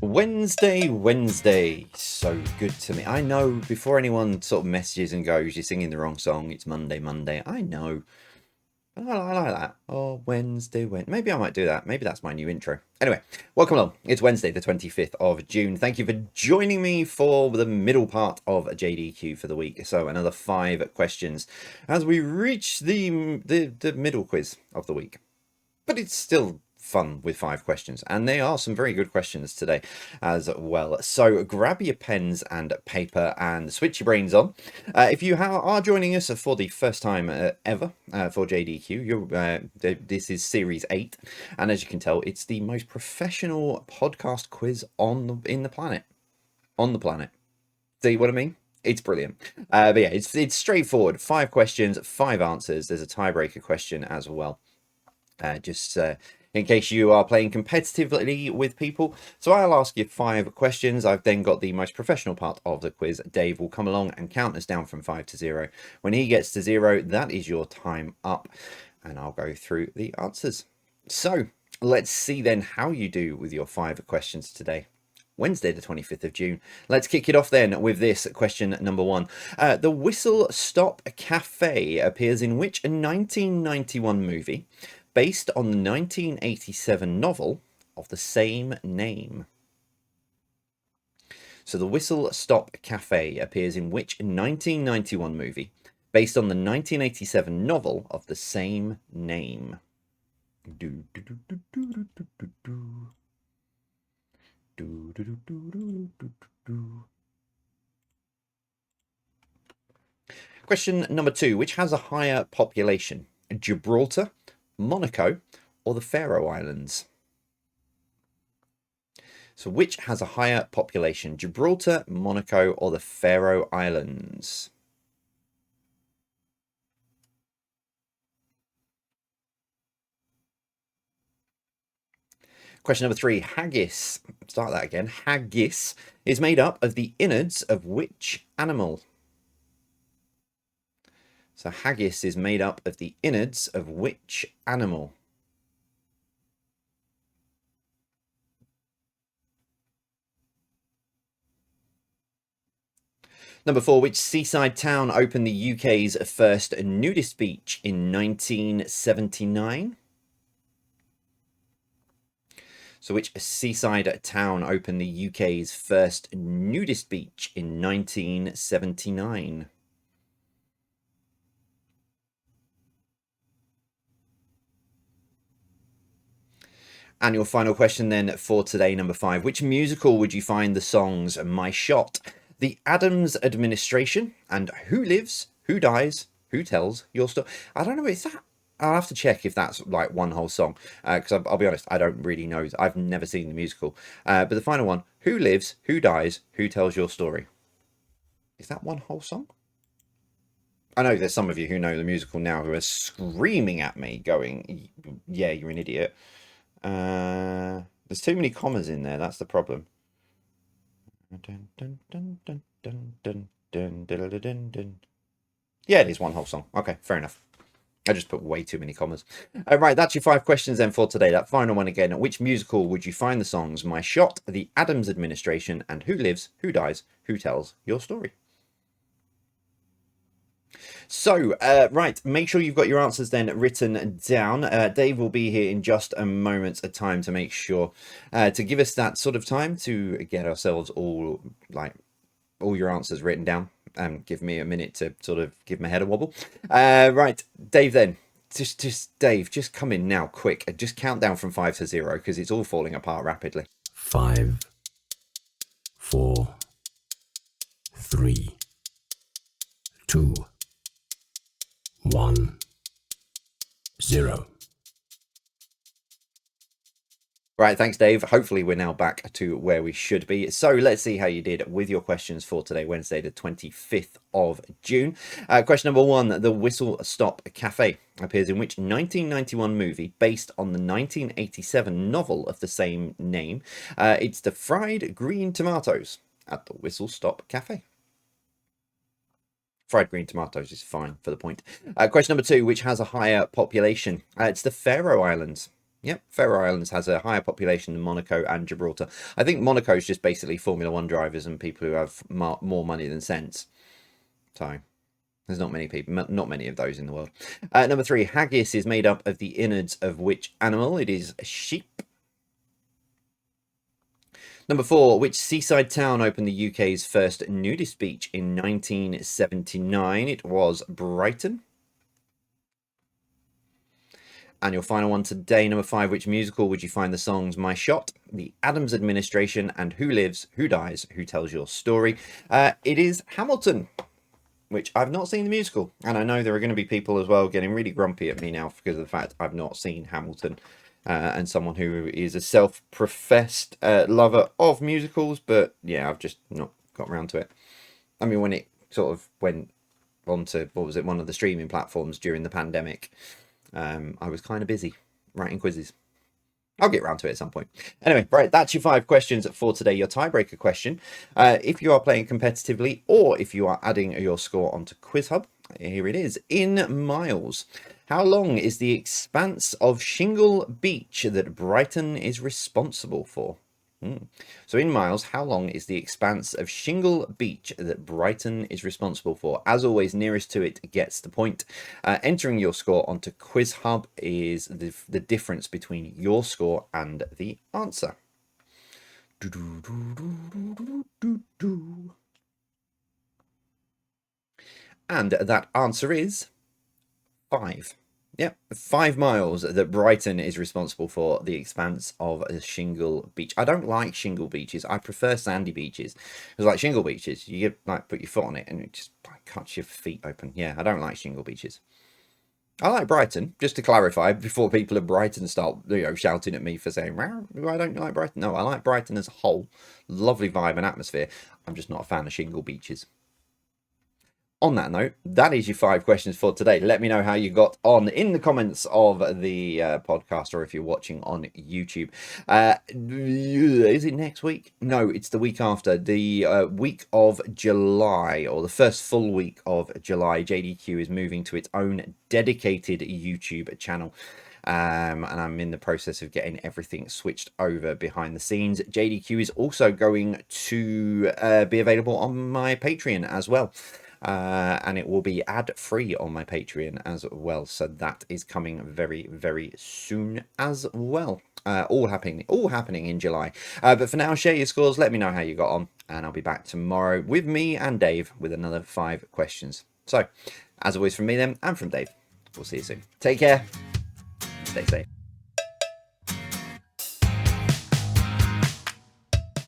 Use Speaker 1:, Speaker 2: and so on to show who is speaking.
Speaker 1: Wednesday, so good to me. I know, before anyone sort of messages and goes, you're singing the wrong song, it's Monday. I know. I like that. Oh, Wednesday. Maybe I might do that. Maybe that's my new intro. Anyway, welcome along. It's Wednesday, the 25th of June. Thank you for joining me for the middle part of JDQ for the week. So another 5 questions as we reach the middle quiz of the week. But it's still fun with 5 questions, and they are some very good questions today as well. So grab your pens and paper and switch your brains on. If you are joining us for the first time ever for JDQ, this is series 8, and as you can tell, it's the most professional podcast quiz on the planet. See what I mean? It's brilliant. But yeah, it's straightforward. 5 questions, 5 answers. There's a tiebreaker question as well. Just in case you are playing competitively with people. So I'll ask you 5 questions. I've then got the most professional part of the quiz. Dave will come along and count us down from 5 to 0. When he gets to 0, that is your time up, and I'll go through the answers. So let's see then how you do with your 5 questions today. Wednesday the 25th of June. Let's kick it off then with this question number 1. The Whistle Stop Cafe appears in which 1991 movie based on the 1987 novel of the same name? So the Whistle Stop Cafe appears in which 1991 movie based on the 1987 novel of the same name? Question number 2. Which has a higher population? Gibraltar, Monaco, or the Faroe Islands? So which has a higher population? Gibraltar, Monaco, or the Faroe Islands? Question number 3. Haggis. Start that again. Haggis is made up of the innards of which animal? So haggis is made up of the innards of which animal? Number 4. Which seaside town opened the UK's first nudist beach in 1979? So which seaside town opened the UK's first nudist beach in 1979? And your final question then for today, number 5. Which musical would you find the songs My Shot, The Addams Administration, and Who Lives, Who Dies, Who Tells Your Story? I don't know, is that... I'll have to check if that's like one whole song, because I'll be honest, I don't really know. I've never seen the musical. But the final one, Who Lives, Who Dies, Who Tells Your Story? Is that one whole song? I know there's some of you who know the musical now who are screaming at me going, yeah, you're an idiot. There's too many commas in there, that's the problem. Yeah, it is one whole song. Okay, fair enough. I just put way too many commas. Right, that's your 5 questions then for today. That final one again. Which musical would you find the songs My Shot, The Addams Administration, and Who Lives, Who Dies, Who Tells Your Story? So, right, make sure you've got your answers then written down. Dave will be here in just a moment of time to make sure to give us that sort of time to get ourselves all your answers written down. Give me a minute to sort of give my head a wobble. Right, Dave then. Dave, just come in now, quick, and just count down from 5 to 0 because it's all falling apart rapidly.
Speaker 2: 5, 4, 3, 2, 1, 0.
Speaker 1: Right, thanks, Dave. Hopefully we're now back to where we should be. So let's see how you did with your questions for today, Wednesday, the 25th of June. Question number 1, the Whistle Stop Cafe appears in which 1991 movie based on the 1987 novel of the same name? It's the fried green tomatoes at the Whistle Stop Cafe. Fried green tomatoes is fine for the point. Question number 2, which has a higher population? It's the Faroe Islands. Yep, Faroe Islands has a higher population than Monaco and Gibraltar. I think Monaco is just basically Formula One drivers and people who have more money than sense. So there's not many people, not many of those in the world. Number 3, haggis is made up of the innards of which animal? It is sheep. Number 4, which seaside town opened the UK's first nudist beach in 1979? It was Brighton. And your final one today, number 5, which musical would you find the songs My Shot, The Addams Administration, and Who Lives, Who Dies, Who Tells Your Story? It is Hamilton, which I've not seen the musical. And I know there are going to be people as well getting really grumpy at me now because of the fact I've not seen Hamilton. And someone who is a self-professed lover of musicals. But yeah, I've just not got around to it. I mean, when it sort of went onto, what was it, one of the streaming platforms during the pandemic, I was kind of busy writing quizzes. I'll get around to it at some point. Anyway, right, that's your 5 questions for today. Your tiebreaker question. If you are playing competitively or if you are adding your score onto Quiz Hub, here it is. In miles, how long is the expanse of Shingle Beach that Brighton is responsible for? So in miles, how long is the expanse of Shingle Beach that Brighton is responsible for? As always, nearest to it gets the point. Entering your score onto Quiz Hub is the difference between your score and the answer. And that answer is 5. Yep, 5 miles that Brighton is responsible for the expanse of a shingle beach. I don't like shingle beaches. I prefer sandy beaches. Because like shingle beaches, you get, like, put your foot on it and it just like, cuts your feet open. Yeah, I don't like shingle beaches. I like Brighton, just to clarify, before people at Brighton start, shouting at me for saying, why don't you like Brighton? No, I like Brighton as a whole. Lovely vibe and atmosphere. I'm just not a fan of shingle beaches. On that note, that is your 5 questions for today. Let me know how you got on in the comments of the podcast, or if you're watching on YouTube. Is it next week? No, it's the week after. The week of July, or the first full week of July, JDQ is moving to its own dedicated YouTube channel. And I'm in the process of getting everything switched over behind the scenes. JDQ is also going to be available on my Patreon as well. And it will be ad-free on my Patreon as well. So that is coming very, very soon as well. All happening in July. But for now, share your scores. Let me know how you got on. And I'll be back tomorrow with me and Dave with another 5 questions. So, as always from me then, and from Dave, we'll see you soon. Take care. Stay safe.